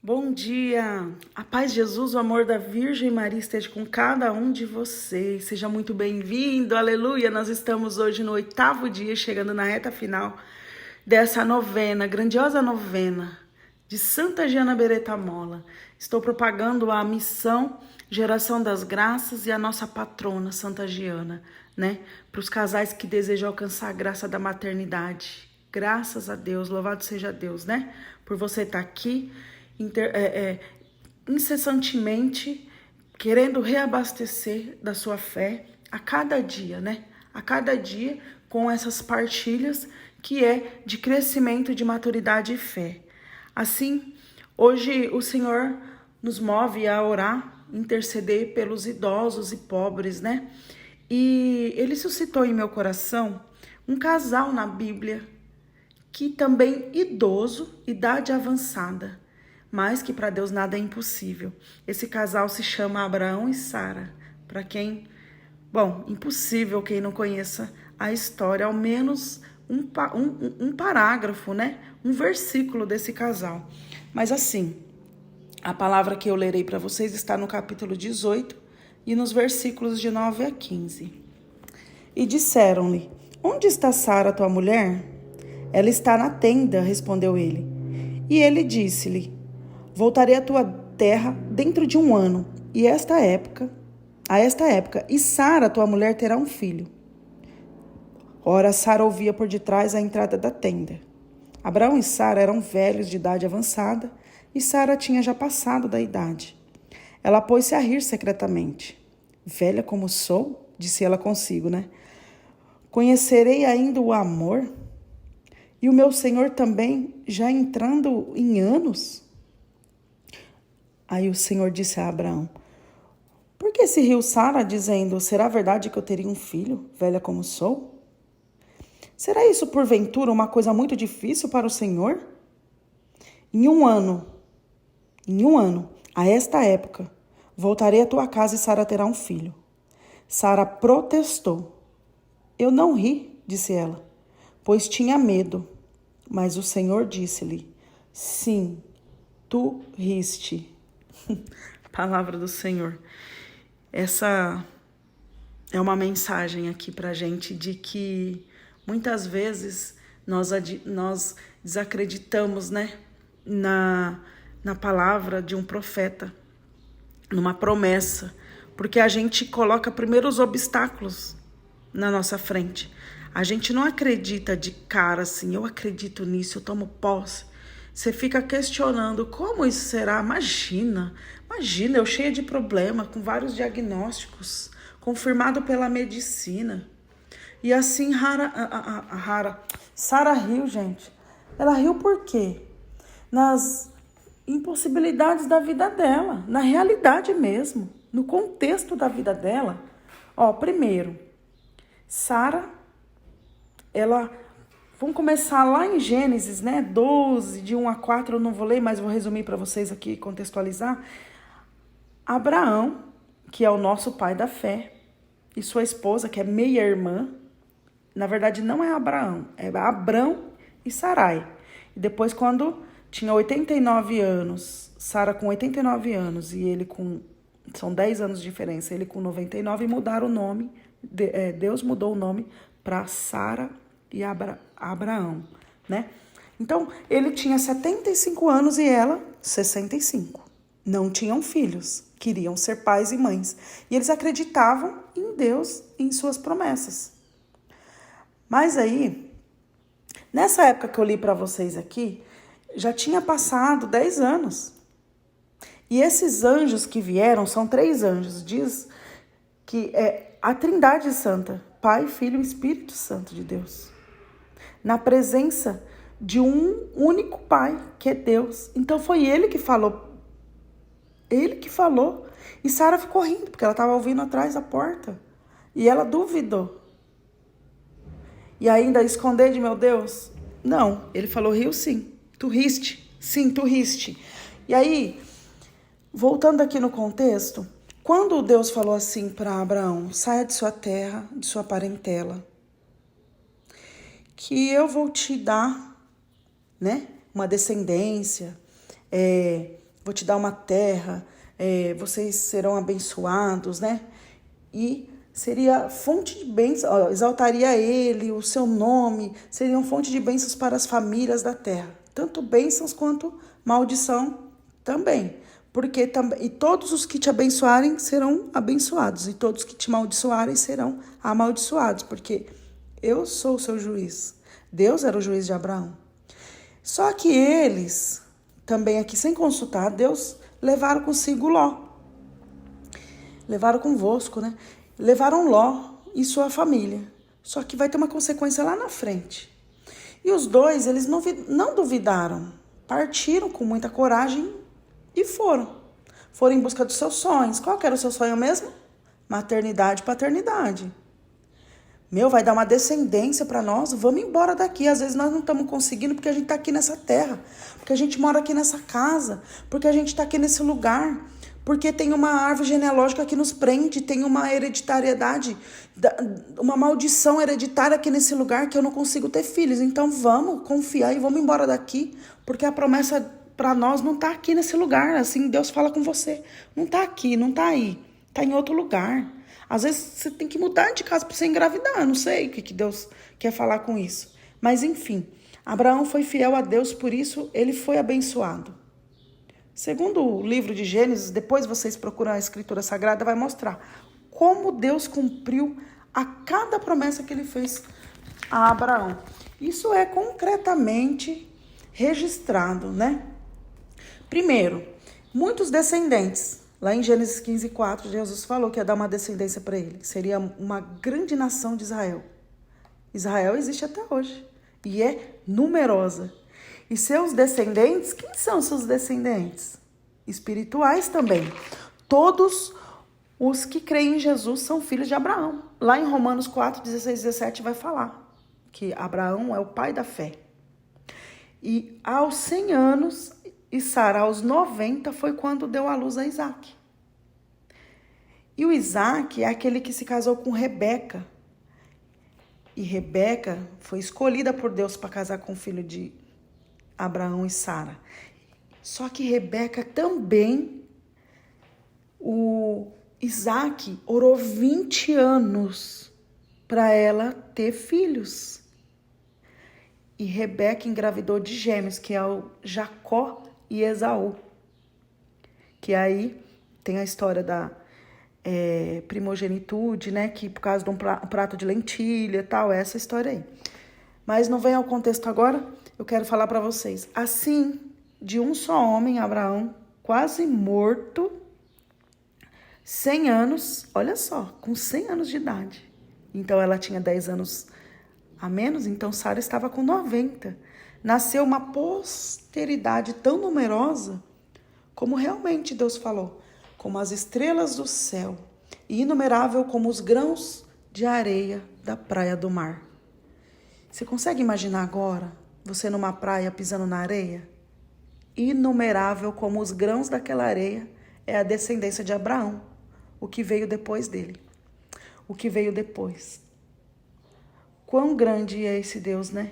Bom dia! A paz de Jesus, o amor da Virgem Maria esteja com cada um de vocês. Seja muito bem-vindo, aleluia! Nós estamos hoje no 8º dia, chegando na reta final dessa novena, grandiosa novena de Santa Giana Beretta Molla. Estou propagando a missão Geração das Graças e a nossa patrona, Santa Giana, né? Para os casais que desejam alcançar a graça da maternidade. Graças a Deus, louvado seja Deus, né? Por você estar aqui incessantemente querendo reabastecer da sua fé a cada dia, né? A cada dia com essas partilhas que é de crescimento, de maturidade e fé. Assim, hoje o Senhor nos move a orar, interceder pelos idosos e pobres, né? E ele suscitou em meu coração um casal na Bíblia que também idoso, idade avançada, mas que para Deus nada é impossível. Esse casal se chama Abraão e Sara. Para quem, impossível quem não conheça a história, ao menos um parágrafo, né? Um versículo desse casal. Mas assim, a palavra que eu lerei para vocês está no capítulo 18 e nos versículos de 9 a 15. E disseram-lhe: Onde está Sara, tua mulher? Ela está na tenda, respondeu ele. E ele disse-lhe: Voltarei à tua terra dentro de 1 ano, e a esta época, e Sara, tua mulher, terá um filho. Ora, Sara ouvia por detrás a entrada da tenda. Abraão e Sara eram velhos de idade avançada, e Sara tinha já passado da idade. Ela pôs-se a rir secretamente. Velha como sou, disse ela consigo, né? Conhecerei ainda o amor? E o meu Senhor também, já entrando em anos? Aí o Senhor disse a Abraão: Por que se riu Sara, dizendo: Será verdade que eu teria um filho, velha como sou? Será isso, porventura, uma coisa muito difícil para o Senhor? Em um ano, a esta época, voltarei à tua casa e Sara terá um filho. Sara protestou. Eu não ri, disse ela, pois tinha medo. Mas o Senhor disse-lhe: Sim, tu riste. Palavra do Senhor. Essa é uma mensagem aqui pra gente de que muitas vezes nós desacreditamos, né, na palavra de um profeta, numa promessa, porque a gente coloca primeiro os obstáculos na nossa frente. A gente não acredita de cara assim, eu acredito nisso, eu tomo posse. Você fica questionando, como isso será? Imagina, eu cheia de problema, com vários diagnósticos, confirmado pela medicina. E assim, Sara riu, gente. Ela riu por quê? Nas impossibilidades da vida dela, na realidade mesmo, no contexto da vida dela. Primeiro, Sara, vamos começar lá em Gênesis, né? 12, de 1 a 4, eu não vou ler, mas vou resumir para vocês aqui, contextualizar. Abraão, que é o nosso pai da fé, e sua esposa, que é meia-irmã, na verdade não é Abraão, é Abrão e Sarai. E depois, quando tinha 89 anos, Sara com 89 anos e ele com... São 10 anos de diferença, ele com 99, mudaram o nome, Deus mudou o nome para Sara e Abraão, né? Então, ele tinha 75 anos e ela 65. Não tinham filhos, queriam ser pais e mães. E eles acreditavam em Deus e em suas promessas. Mas aí, nessa época que eu li para vocês aqui, já tinha passado 10 anos. E esses anjos que vieram, são 3 anjos, diz que é a Trindade Santa, Pai, Filho e Espírito Santo de Deus, na presença de um único Pai, que é Deus. Então foi ele que falou. Ele que falou. E Sara ficou rindo, porque ela estava ouvindo atrás da porta. E ela duvidou. E ainda esconder de meu Deus? Não, ele falou: riu sim, tu riste. Sim, tu riste. E aí, voltando aqui no contexto, quando Deus falou assim para Abraão: saia de sua terra, de sua parentela, que eu vou te dar, né, uma descendência, vou te dar uma terra, vocês serão abençoados, né? E seria fonte de bênçãos, exaltaria ele, o seu nome, seriam fonte de bênçãos para as famílias da terra. Tanto bênçãos quanto maldição também. Porque e todos os que te abençoarem serão abençoados, e todos que te amaldiçoarem serão amaldiçoados, porque eu sou o seu juiz. Deus era o juiz de Abraão. Só que eles, também aqui sem consultar Deus, levaram consigo Ló. Levaram convosco, né? Levaram Ló e sua família. Só que vai ter uma consequência lá na frente. E os dois, eles não duvidaram. Partiram com muita coragem e foram. Foram em busca dos seus sonhos. Qual que era o seu sonho mesmo? Maternidade e paternidade. Vai dar uma descendência para nós, vamos embora daqui. Às vezes nós não estamos conseguindo porque a gente está aqui nessa terra, porque a gente mora aqui nessa casa, porque a gente está aqui nesse lugar, porque tem uma árvore genealógica que nos prende, tem uma hereditariedade, uma maldição hereditária aqui nesse lugar que eu não consigo ter filhos. Então vamos confiar e vamos embora daqui, porque a promessa para nós não está aqui nesse lugar. Assim Deus fala com você, não está aqui, não está aí, está em outro lugar. Às vezes você tem que mudar de casa para você engravidar. Eu não sei o que Deus quer falar com isso. Mas enfim, Abraão foi fiel a Deus, por isso ele foi abençoado. Segundo o livro de Gênesis, depois vocês procuram a Escritura Sagrada, vai mostrar como Deus cumpriu a cada promessa que ele fez a Abraão. Isso é concretamente registrado, né? Primeiro, muitos descendentes. Lá em Gênesis 15:4, Jesus falou que ia dar uma descendência para ele, que seria uma grande nação de Israel. Israel existe até hoje e é numerosa. E seus descendentes, quem são seus descendentes? Espirituais também. Todos os que creem em Jesus são filhos de Abraão. Lá em Romanos 4:16-17 vai falar que Abraão é o pai da fé. E aos 100 anos... E Sara, aos 90, foi quando deu à luz a Isaac. E o Isaac é aquele que se casou com Rebeca. E Rebeca foi escolhida por Deus para casar com o filho de Abraão e Sara. Só que Rebeca também, o Isaac orou 20 anos para ela ter filhos. E Rebeca engravidou de gêmeos, que é o Jacó e Esaú, que aí tem a história da primogenitude, né, que por causa de um prato de lentilha e tal, essa história aí. Mas não vem ao contexto agora, eu quero falar para vocês. Assim, de um só homem, Abraão, quase morto, 100 anos, olha só, com 100 anos de idade. Então ela tinha 10 anos a menos, então Sara estava com 90. Nasceu uma posteridade tão numerosa, como realmente Deus falou, como as estrelas do céu, e inumerável como os grãos de areia da praia do mar. Você consegue imaginar agora, você numa praia pisando na areia? Inumerável como os grãos daquela areia é a descendência de Abraão, o que veio depois dele. O que veio depois. Quão grande é esse Deus, né?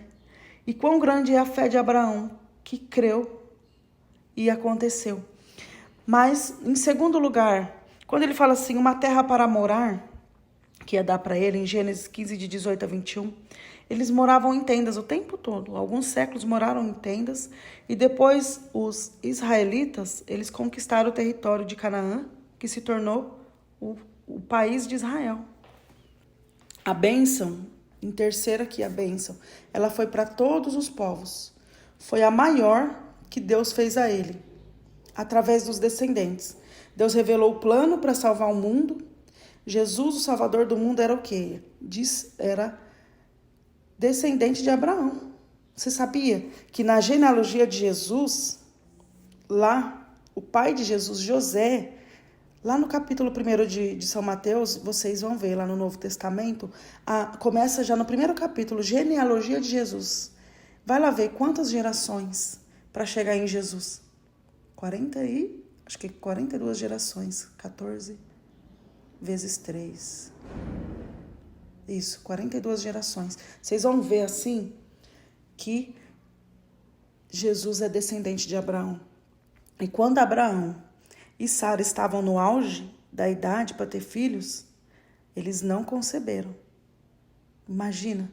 E quão grande é a fé de Abraão, que creu e aconteceu. Mas, em segundo lugar, quando ele fala assim, uma terra para morar, que ia dar para ele, em Gênesis 15:18-21, eles moravam em tendas o tempo todo. Alguns séculos moraram em tendas. E depois, os israelitas, eles conquistaram o território de Canaã, que se tornou o país de Israel. A bênção, em terceira aqui, a bênção, ela foi para todos os povos. Foi a maior que Deus fez a ele, através dos descendentes. Deus revelou o plano para salvar o mundo. Jesus, o Salvador do mundo, era o quê? Era descendente de Abraão. Você sabia que na genealogia de Jesus, lá, o pai de Jesus, José, lá no capítulo 1 de São Mateus, vocês vão ver lá no Novo Testamento, começa já no primeiro capítulo, genealogia de Jesus. Vai lá ver quantas gerações para chegar em Jesus. 42 gerações. 14 vezes 3. Isso, 42 gerações. Vocês vão ver assim que Jesus é descendente de Abraão. E quando Abraão e Sara estavam no auge da idade para ter filhos, eles não conceberam. Imagina.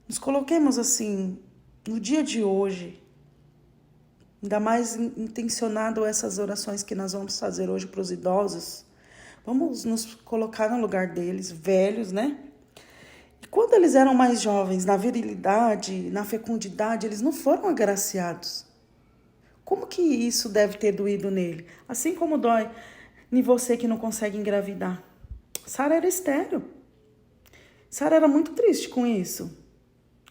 Nos coloquemos assim, no dia de hoje, ainda mais intencionado essas orações que nós vamos fazer hoje para os idosos. Vamos nos colocar no lugar deles, velhos, né? E quando eles eram mais jovens, na virilidade, na fecundidade, eles não foram agraciados. Como que isso deve ter doído nele? Assim como dói em você que não consegue engravidar. Sara era estéril. Sara era muito triste com isso.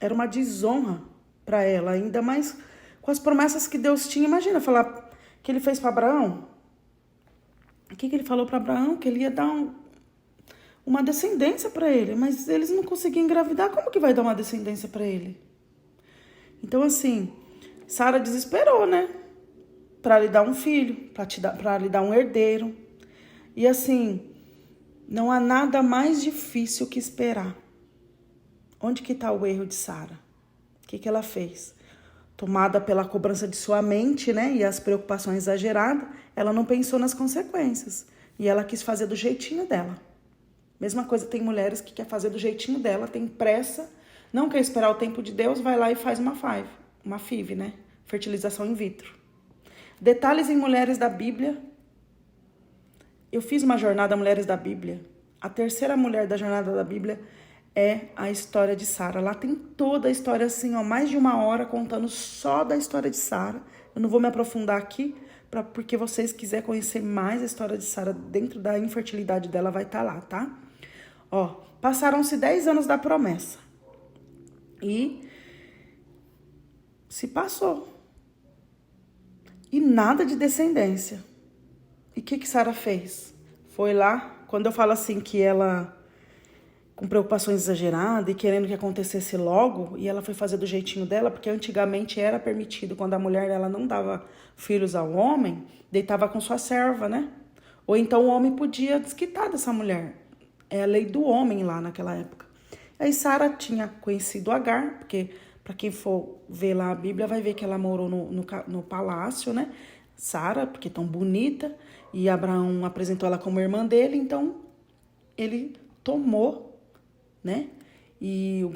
Era uma desonra para ela, ainda mais com as promessas que Deus tinha. Imagina falar que ele fez para Abraão. O que ele falou para Abraão? Que ele ia dar uma descendência para ele, mas eles não conseguiam engravidar. Como que vai dar uma descendência para ele? Então, assim, Sara desesperou, né? Para lhe dar um filho, para lhe dar um herdeiro. E assim, não há nada mais difícil que esperar. Onde que está o erro de Sara? O que ela fez? Tomada pela cobrança de sua mente, né? E as preocupações exageradas, ela não pensou nas consequências. E ela quis fazer do jeitinho dela. Mesma coisa, tem mulheres que quer fazer do jeitinho dela, tem pressa, não quer esperar o tempo de Deus, vai lá e faz uma FIV, né? Fertilização in vitro. Detalhes em mulheres da Bíblia. Eu fiz uma jornada Mulheres da Bíblia. A terceira mulher da jornada da Bíblia é a história de Sara. Lá tem toda a história assim, ó, mais de 1 hora contando só da história de Sara. Eu não vou me aprofundar aqui, porque vocês quiserem conhecer mais a história de Sara dentro da infertilidade dela, vai estar lá, tá? Ó, passaram-se 10 anos da promessa. E se passou. E nada de descendência. E o que Sara fez? Foi lá, quando eu falo assim que ela, com preocupações exageradas e querendo que acontecesse logo, e ela foi fazer do jeitinho dela, porque antigamente era permitido, quando a mulher ela não dava filhos ao homem, deitava com sua serva, né? Ou então o homem podia desquitar dessa mulher. É a lei do homem lá naquela época. Aí Sara tinha conhecido Agar, porque para quem for ver lá a Bíblia, vai ver que ela morou no palácio, né? Sara, porque tão bonita, e Abraão apresentou ela como irmã dele, então ele tomou, né? E o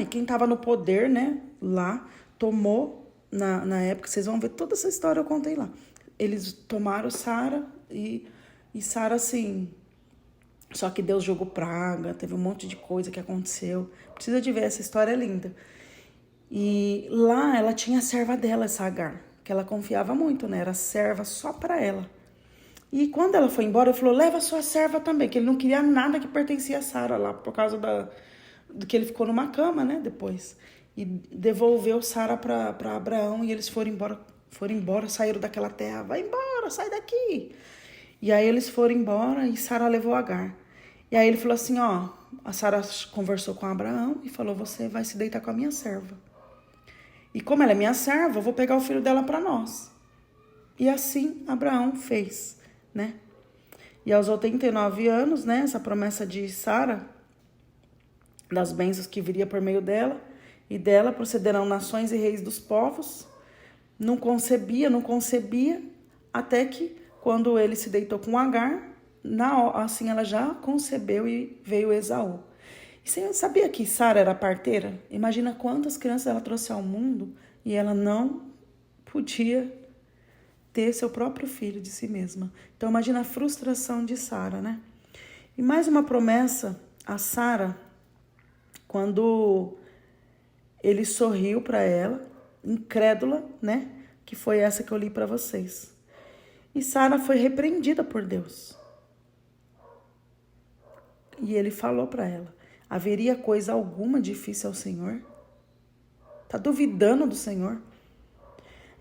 quem estava no poder, né? Lá, tomou, na época, vocês vão ver toda essa história, eu contei lá. Eles tomaram Sara e Sara, assim... Só que Deus jogou praga, teve um monte de coisa que aconteceu. Precisa de ver, essa história é linda. E lá ela tinha a serva dela, essa Agar, que ela confiava muito, né? Era serva só para ela. E quando ela foi embora, ele falou, leva a sua serva também, que ele não queria nada que pertencia a Sara lá, por causa do que ele ficou numa cama, né, depois. E devolveu Sara para Abraão e eles foram embora, saíram daquela terra. Vai embora, sai daqui. E aí eles foram embora e Sara levou Agar. E aí ele falou assim, ó, a Sara conversou com Abraão e falou, você vai se deitar com a minha serva. E como ela é minha serva, eu vou pegar o filho dela para nós. E assim Abraão fez, né? E aos 89 anos, né, essa promessa de Sara, das bênçãos que viria por meio dela, e dela procederão nações e reis dos povos, não concebia, até que quando ele se deitou com Agar, assim ela já concebeu e veio Esaú. E você sabia que Sara era parteira? Imagina quantas crianças ela trouxe ao mundo e ela não podia ter seu próprio filho de si mesma. Então imagina a frustração de Sara, né? E mais uma promessa a Sara, quando ele sorriu para ela, incrédula, né? Que foi essa que eu li para vocês. E Sara foi repreendida por Deus. E ele falou para ela, haveria coisa alguma difícil ao Senhor? Tá duvidando do Senhor?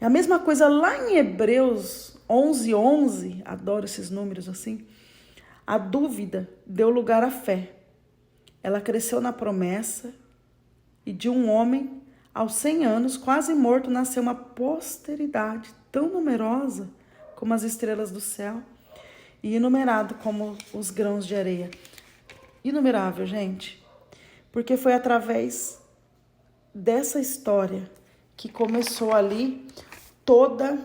É a mesma coisa lá em Hebreus 11:11, adoro esses números assim. A dúvida deu lugar à fé. Ela cresceu na promessa e de um homem, aos 100 anos, quase morto, nasceu uma posteridade tão numerosa como as estrelas do céu e inumerado como os grãos de areia. Inumerável, gente, porque foi através dessa história que começou ali toda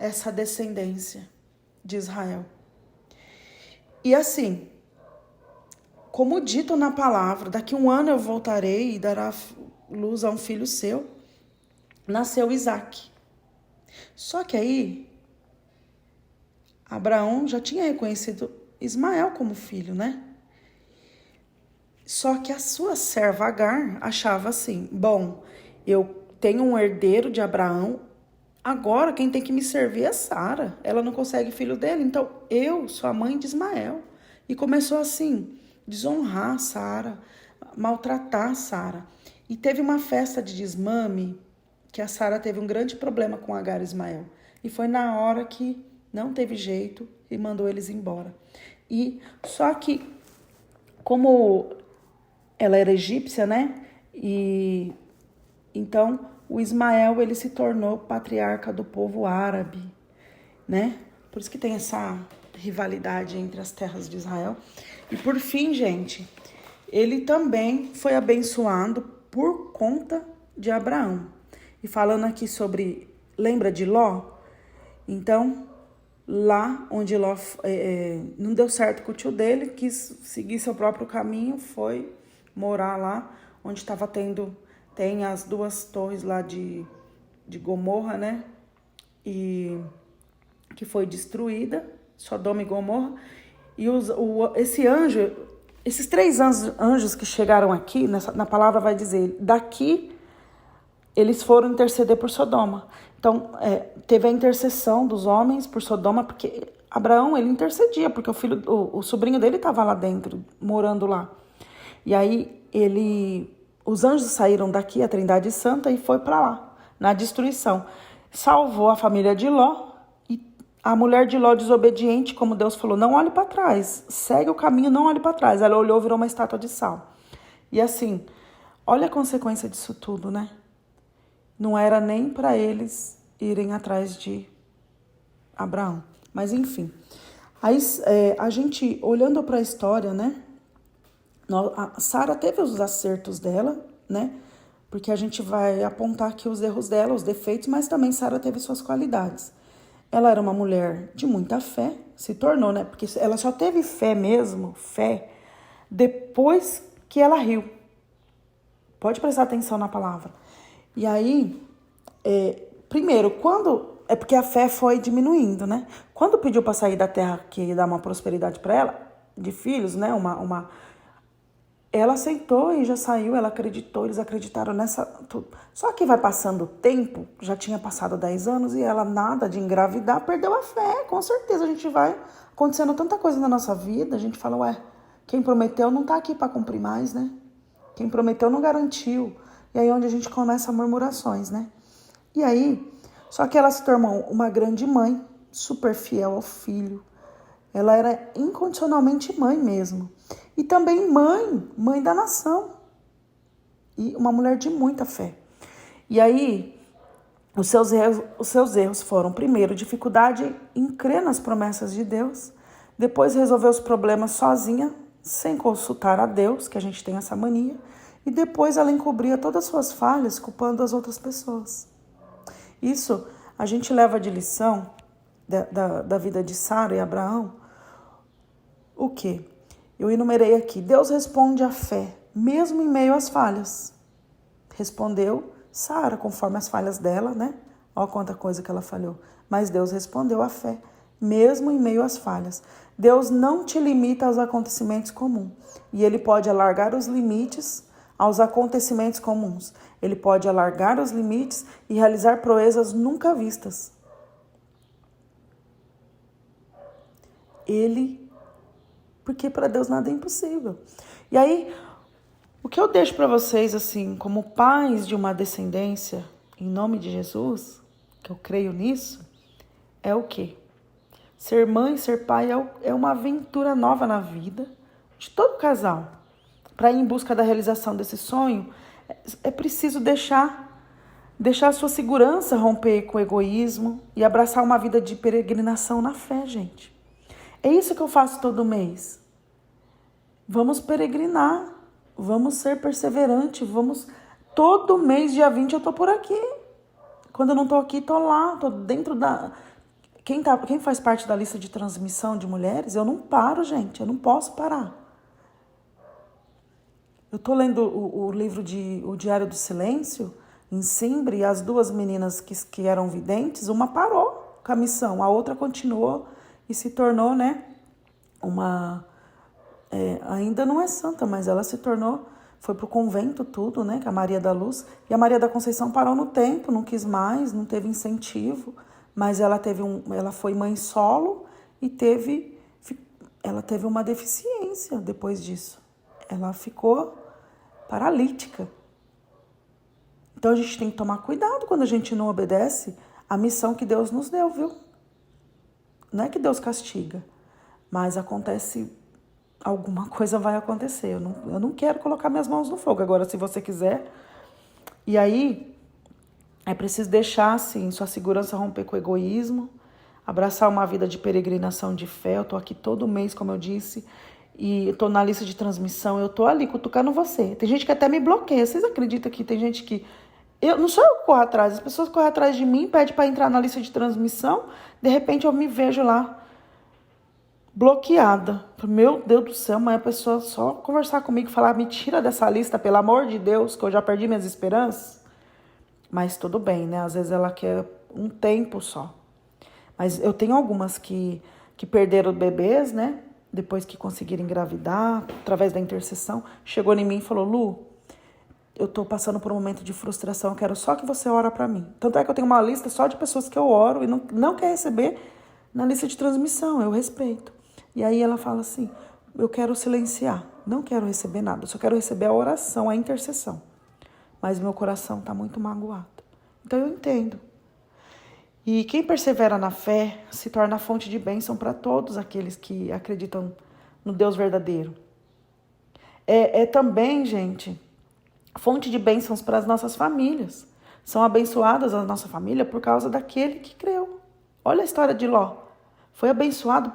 essa descendência de Israel. E assim, como dito na palavra, daqui 1 ano eu voltarei e dará luz a um filho seu, nasceu Isaque. Só que aí, Abraão já tinha reconhecido Ismael como filho, né? Só que a sua serva Agar achava assim, bom, eu tenho um herdeiro de Abraão, agora quem tem que me servir é Sara. Ela não consegue filho dele, então eu sou a mãe de Ismael. E começou assim, desonrar Sara, maltratar Sara. E teve uma festa de desmame que a Sara teve um grande problema com Agar e Ismael. E foi na hora que não teve jeito e mandou eles embora. E só que, como ela era egípcia, né? E então o Ismael, ele se tornou patriarca do povo árabe, né? Por isso que tem essa rivalidade entre as terras de Israel. E por fim, gente, ele também foi abençoado por conta de Abraão. E falando aqui sobre, lembra de Ló? Então, lá onde Ló não deu certo com o tio dele, quis seguir seu próprio caminho, foi morar lá onde estava tem as 2 torres lá de Gomorra, né? E que foi destruída, Sodoma e Gomorra. E esses 3 anjos que chegaram aqui, na palavra vai dizer, daqui eles foram interceder por Sodoma. Então, teve a intercessão dos homens por Sodoma, porque Abraão, ele intercedia, porque o sobrinho dele estava lá dentro, morando lá. E aí, os anjos saíram daqui, a Trindade Santa, e foi para lá, na destruição. Salvou a família de Ló, e a mulher de Ló, desobediente, como Deus falou, não olhe para trás, segue o caminho, não olhe para trás. Ela olhou, virou uma estátua de sal. E assim, olha a consequência disso tudo, né? Não era nem para eles irem atrás de Abraão. Mas enfim, aí a gente, olhando para a história, né? A Sara teve os acertos dela, né? Porque a gente vai apontar aqui os erros dela, os defeitos, mas também Sara teve suas qualidades. Ela era uma mulher de muita fé, se tornou, né? Porque ela só teve fé mesmo, depois que ela riu. Pode prestar atenção na palavra. E aí, primeiro, é porque a fé foi diminuindo, né? Quando pediu para sair da terra que ia dar uma prosperidade para ela, de filhos, né? Ela aceitou e já saiu, ela acreditou, eles acreditaram nessa tudo. Só que vai passando o tempo, já tinha passado 10 anos e ela nada de engravidar, perdeu a fé. Com certeza a gente vai acontecendo tanta coisa na nossa vida, a gente fala, quem prometeu não tá aqui para cumprir mais, né? Quem prometeu não garantiu. E aí é onde a gente começa murmurações, né? E aí, só que ela se tornou uma grande mãe, super fiel ao filho. Ela era incondicionalmente mãe mesmo. E também mãe da nação. E uma mulher de muita fé. E aí, os seus erros foram, primeiro, dificuldade em crer nas promessas de Deus. Depois, resolver os problemas sozinha, sem consultar a Deus, que a gente tem essa mania. E depois ela encobria todas as suas falhas, culpando as outras pessoas. Isso a gente leva de lição da vida de Sara e Abraão. O quê? Eu enumerei aqui. Deus responde à fé, mesmo em meio às falhas. Respondeu Sara, conforme as falhas dela, né? Olha quanta coisa que ela falhou. Mas Deus respondeu à fé, mesmo em meio às falhas. Deus não te limita aos acontecimentos comuns. E Ele pode alargar os limites aos acontecimentos comuns. Ele pode alargar os limites e realizar proezas nunca vistas. Porque para Deus nada é impossível. E aí, o que eu deixo para vocês, assim, como pais de uma descendência, em nome de Jesus, que eu creio nisso, é o quê? Ser mãe, ser pai é uma aventura nova na vida de todo casal. Para ir em busca da realização desse sonho, é preciso deixar a sua segurança romper com o egoísmo e abraçar uma vida de peregrinação na fé, gente. É isso que eu faço todo mês. Vamos peregrinar, vamos ser perseverantes, todo mês, dia 20, eu tô por aqui. Quando eu não tô aqui, tô lá, tô dentro da... Quem faz parte da lista de transmissão de mulheres, eu não paro, gente, eu não posso parar. Eu tô lendo o livro O Diário do Silêncio, em Simbre, e as duas meninas que eram videntes, uma parou com a missão, a outra continuou e se tornou, né, ainda não é santa, mas ela se tornou, foi pro convento tudo, né, com a Maria da Luz, e a Maria da Conceição parou no tempo, não quis mais, não teve incentivo, mas ela foi mãe solo e ela teve uma deficiência depois disso. Ela ficou paralítica. Então a gente tem que tomar cuidado quando a gente não obedece a missão que Deus nos deu, viu? Não é que Deus castiga, mas alguma coisa vai acontecer. Eu não quero colocar minhas mãos no fogo. Agora, se você quiser. E aí, é preciso deixar, assim, sua segurança romper com o egoísmo, abraçar uma vida de peregrinação de fé. Eu tô aqui todo mês, como eu disse, e eu tô na lista de transmissão, eu tô ali cutucando você. Tem gente que até me bloqueia. Vocês acreditam que tem gente que... Não sou eu que corro atrás, as pessoas correm atrás de mim, pedem para entrar na lista de transmissão, de repente eu me vejo lá bloqueada. Meu Deus do céu, mas a pessoa só conversar comigo e falar, me tira dessa lista, pelo amor de Deus, que eu já perdi minhas esperanças. Mas tudo bem, né? Às vezes ela quer um tempo só. Mas eu tenho algumas que perderam bebês, né? Depois que conseguiram engravidar, através da intercessão, chegou em mim e falou, Lu, eu tô passando por um momento de frustração, eu quero só que você ora pra mim. Tanto é que eu tenho uma lista só de pessoas que eu oro e não quer receber na lista de transmissão, eu respeito. E aí ela fala assim, eu quero silenciar, não quero receber nada, eu só quero receber a oração, a intercessão. Mas meu coração tá muito magoado. Então eu entendo. E quem persevera na fé se torna fonte de bênção para todos aqueles que acreditam no Deus verdadeiro. É também, gente, fonte de bênçãos para as nossas famílias. São abençoadas a nossa família por causa daquele que creu. Olha a história de Ló. Foi abençoado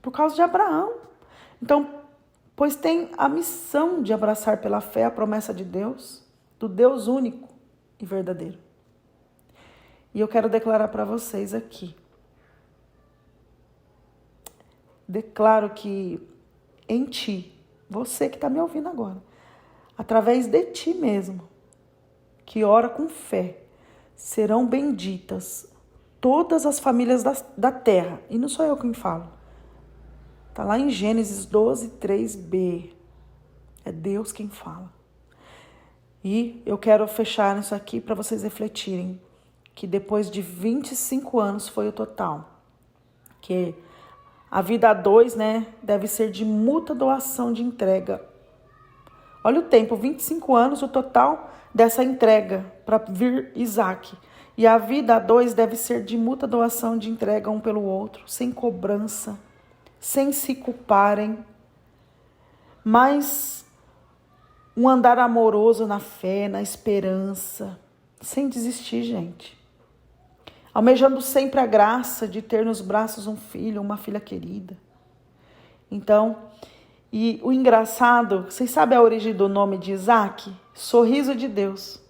por causa de Abraão. Então, pois tem a missão de abraçar pela fé a promessa de Deus, do Deus único e verdadeiro. E eu quero declarar para vocês aqui. Declaro que em ti, você que está me ouvindo agora, através de ti mesmo, que ora com fé, serão benditas todas as famílias da terra. E não sou eu quem falo. Está lá em Gênesis 12, 3b. É Deus quem fala. E eu quero fechar isso aqui para vocês refletirem que depois de 25 anos foi o total. Que a vida a dois, né, deve ser de mútua doação de entrega. Olha o tempo, 25 anos o total dessa entrega para vir Isaac. E a vida a dois deve ser de mútua doação de entrega um pelo outro, sem cobrança, sem se culparem, mas um andar amoroso na fé, na esperança, sem desistir, gente. Almejando sempre a graça de ter nos braços um filho, uma filha querida. Então, e o engraçado, vocês sabem a origem do nome de Isaac? Sorriso de Deus.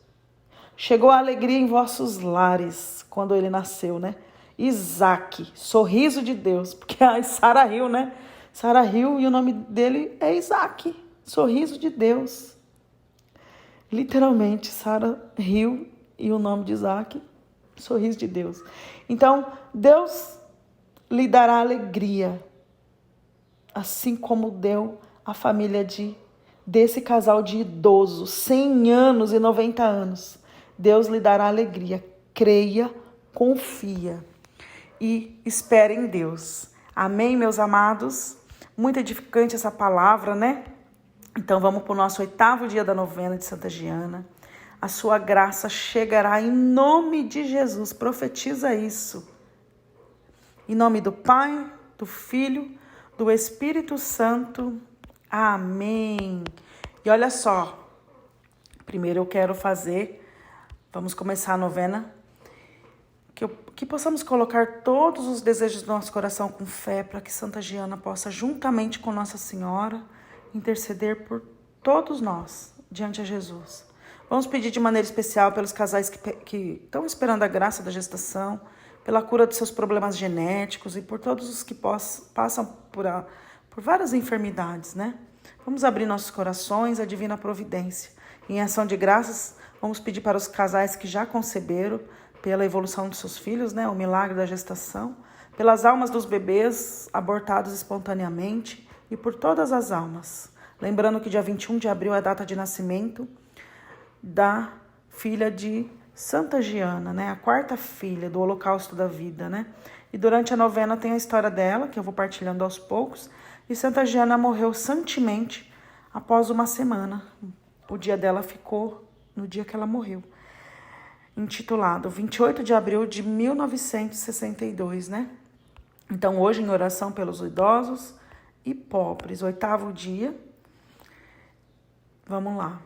Chegou a alegria em vossos lares quando ele nasceu, né? Isaac, sorriso de Deus. Porque a Sara riu, né? Sara riu e o nome dele é Isaac, sorriso de Deus. Literalmente, Sara riu e o nome de Isaac, sorriso de Deus. Então, Deus lhe dará alegria, assim como deu a família desse casal de idosos, 100 anos e 90 anos. Deus lhe dará alegria. Creia, confia e espere em Deus. Amém, meus amados? Muito edificante essa palavra, né? Então vamos para o nosso 8º dia da novena de Santa Giana. A sua graça chegará em nome de Jesus. Profetiza isso. Em nome do Pai, do Filho, do Espírito Santo. Amém. E olha só. Primeiro eu quero vamos começar a novena. Que possamos colocar todos os desejos do nosso coração com fé para que Santa Giana possa, juntamente com Nossa Senhora, interceder por todos nós diante de Jesus. Vamos pedir de maneira especial pelos casais que estão esperando a graça da gestação, pela cura dos seus problemas genéticos e por todos os que passam por várias enfermidades, né? Vamos abrir nossos corações à divina providência. Em ação de graças, vamos pedir para os casais que já conceberam, pela evolução dos seus filhos, né? O milagre da gestação, pelas almas dos bebês abortados espontaneamente e por todas as almas. Lembrando que dia 21 de abril é a data de nascimento da filha de Santa Giana, né? A quarta filha do Holocausto da Vida, né? E durante a novena tem a história dela, que eu vou partilhando aos poucos. E Santa Giana morreu santemente após uma semana. O dia dela ficou no dia que ela morreu. Intitulado 28 de abril de 1962, né? Então, hoje, em oração pelos idosos e pobres, 8º dia. Vamos lá.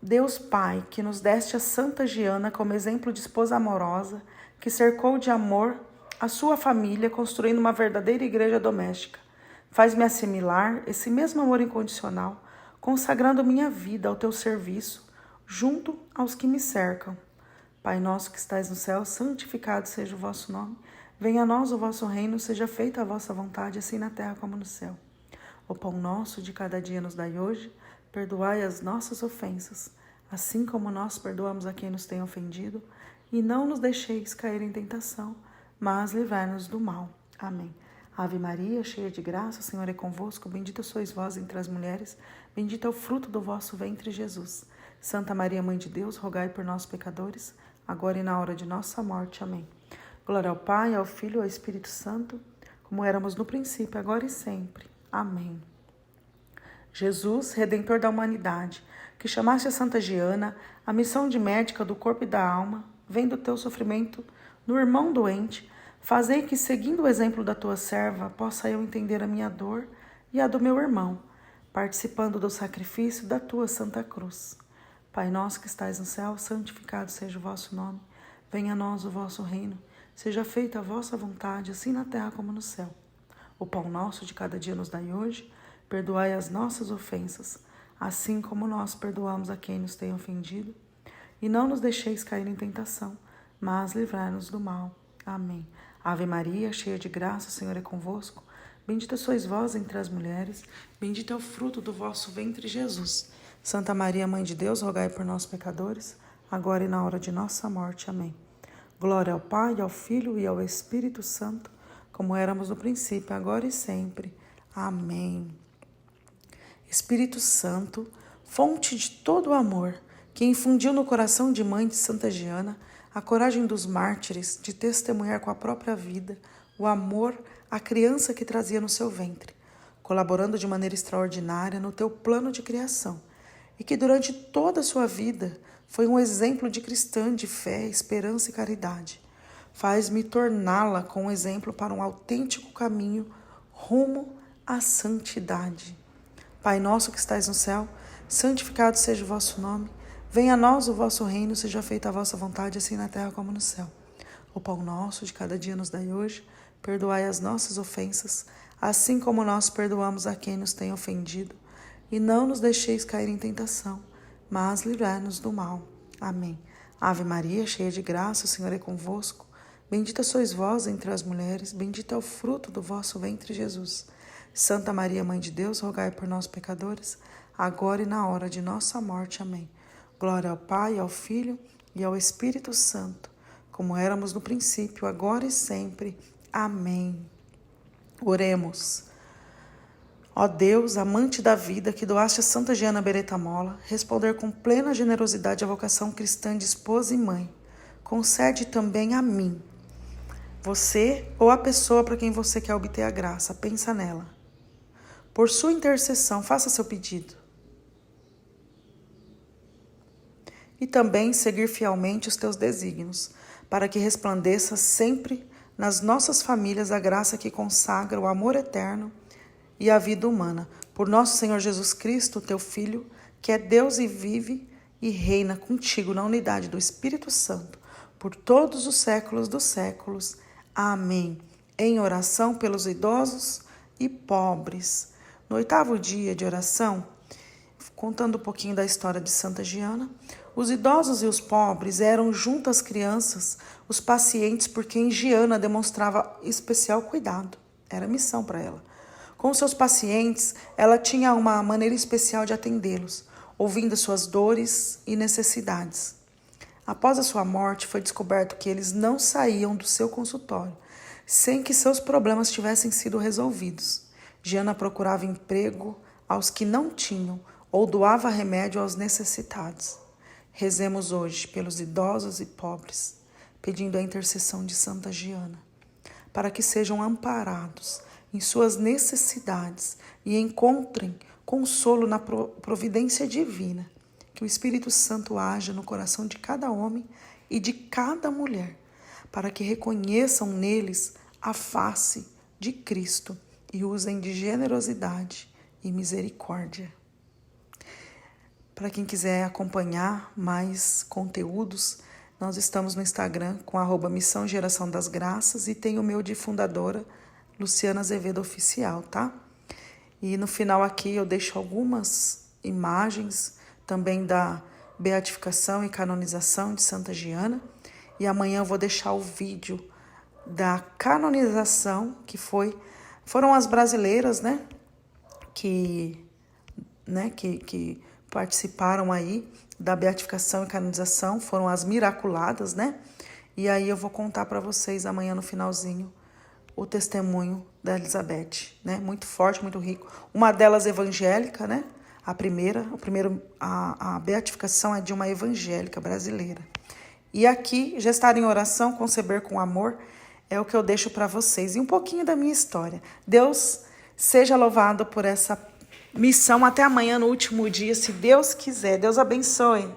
Deus Pai, que nos deste a Santa Giana como exemplo de esposa amorosa, que cercou de amor a sua família, construindo uma verdadeira igreja doméstica, faz-me assimilar esse mesmo amor incondicional, consagrando minha vida ao teu serviço, junto aos que me cercam. Pai nosso que estais no céu, santificado seja o vosso nome. Venha a nós o vosso reino, seja feita a vossa vontade, assim na terra como no céu. O pão nosso de cada dia nos dai hoje, perdoai as nossas ofensas, assim como nós perdoamos a quem nos tem ofendido, e não nos deixeis cair em tentação, mas livrai-nos do mal. Amém. Ave Maria, cheia de graça, o Senhor é convosco, bendita sois vós entre as mulheres, bendito é o fruto do vosso ventre, Jesus. Santa Maria, Mãe de Deus, rogai por nós, pecadores, agora e na hora de nossa morte. Amém. Glória ao Pai, ao Filho e ao Espírito Santo, como éramos no princípio, agora e sempre. Amém. Jesus, Redentor da humanidade, que chamaste a Santa Giana, a missão de médica do corpo e da alma, vendo o teu sofrimento no irmão doente, fazei que, seguindo o exemplo da tua serva, possa eu entender a minha dor e a do meu irmão, participando do sacrifício da tua Santa Cruz. Pai nosso que estais no céu, santificado seja o vosso nome. Venha a nós o vosso reino. Seja feita a vossa vontade, assim na terra como no céu. O pão nosso de cada dia nos dai hoje. Perdoai as nossas ofensas, assim como nós perdoamos a quem nos tem ofendido. E não nos deixeis cair em tentação, mas livrai-nos do mal. Amém. Ave Maria, cheia de graça, o Senhor é convosco. Bendita sois vós entre as mulheres, bendito é o fruto do vosso ventre, Jesus. Santa Maria, Mãe de Deus, rogai por nós, pecadores, agora e na hora de nossa morte. Amém. Glória ao Pai, ao Filho e ao Espírito Santo, como éramos no princípio, agora e sempre. Amém. Espírito Santo, fonte de todo o amor, que infundiu no coração de Mãe de Santa Giana a coragem dos mártires de testemunhar com a própria vida o amor à criança que trazia no seu ventre, colaborando de maneira extraordinária no teu plano de criação, e que durante toda a sua vida foi um exemplo de cristã de fé, esperança e caridade. Faz-me torná-la com um exemplo para um autêntico caminho rumo à santidade. Pai nosso que estais no céu, santificado seja o vosso nome. Venha a nós o vosso reino, seja feita a vossa vontade, assim na terra como no céu. O pão nosso de cada dia nos dai hoje. Perdoai as nossas ofensas, assim como nós perdoamos a quem nos tem ofendido. E não nos deixeis cair em tentação, mas livrai-nos do mal. Amém. Ave Maria, cheia de graça, o Senhor é convosco. Bendita sois vós entre as mulheres, bendito é o fruto do vosso ventre, Jesus. Santa Maria, Mãe de Deus, rogai por nós, pecadores, agora e na hora de nossa morte. Amém. Glória ao Pai, ao Filho e ao Espírito Santo, como éramos no princípio, agora e sempre. Amém. Oremos. Ó Deus, amante da vida, que doaste a Santa Giana Beretta-Molla, responder com plena generosidade à vocação cristã de esposa e mãe, concede também a mim, você ou a pessoa para quem você quer obter a graça, pensa nela. Por sua intercessão, faça seu pedido. E também seguir fielmente os teus desígnios, para que resplandeça sempre nas nossas famílias a graça que consagra o amor eterno e a vida humana. Por nosso Senhor Jesus Cristo, teu Filho, que é Deus e vive e reina contigo na unidade do Espírito Santo, por todos os séculos dos séculos. Amém. Em oração pelos idosos e pobres. No 8º dia de oração, contando um pouquinho da história de Santa Giana, Os idosos e os pobres eram, junto às crianças, os pacientes por quem Giana demonstrava especial cuidado. Era missão para ela. Com seus pacientes, ela tinha uma maneira especial de atendê-los, ouvindo suas dores e necessidades. Após a sua morte, foi descoberto que eles não saíam do seu consultório, sem que seus problemas tivessem sido resolvidos. Giana procurava emprego aos que não tinham ou doava remédio aos necessitados. Rezemos hoje pelos idosos e pobres, pedindo a intercessão de Santa Giana, para que sejam amparados em suas necessidades e encontrem consolo na providência divina. Que o Espírito Santo haja no coração de cada homem e de cada mulher, para que reconheçam neles a face de Cristo e usem de generosidade e misericórdia. Para quem quiser acompanhar mais conteúdos, nós estamos no Instagram com @Missão Geração das Graças e tem o meu de fundadora, Luciana Azevedo Oficial, tá? E no final aqui eu deixo algumas imagens também da beatificação e canonização de Santa Giana. E amanhã eu vou deixar o vídeo da canonização, que foram as brasileiras, que participaram aí da beatificação e canonização, foram as miraculadas, E aí eu vou contar para vocês amanhã no finalzinho o testemunho da Elizabeth, Muito forte, muito rico. Uma delas evangélica, A beatificação é de uma evangélica brasileira. E aqui, gestar em oração, conceber com amor, é o que eu deixo para vocês. E um pouquinho da minha história. Deus seja louvado por essa missão. Até amanhã, no último dia, se Deus quiser. Deus abençoe.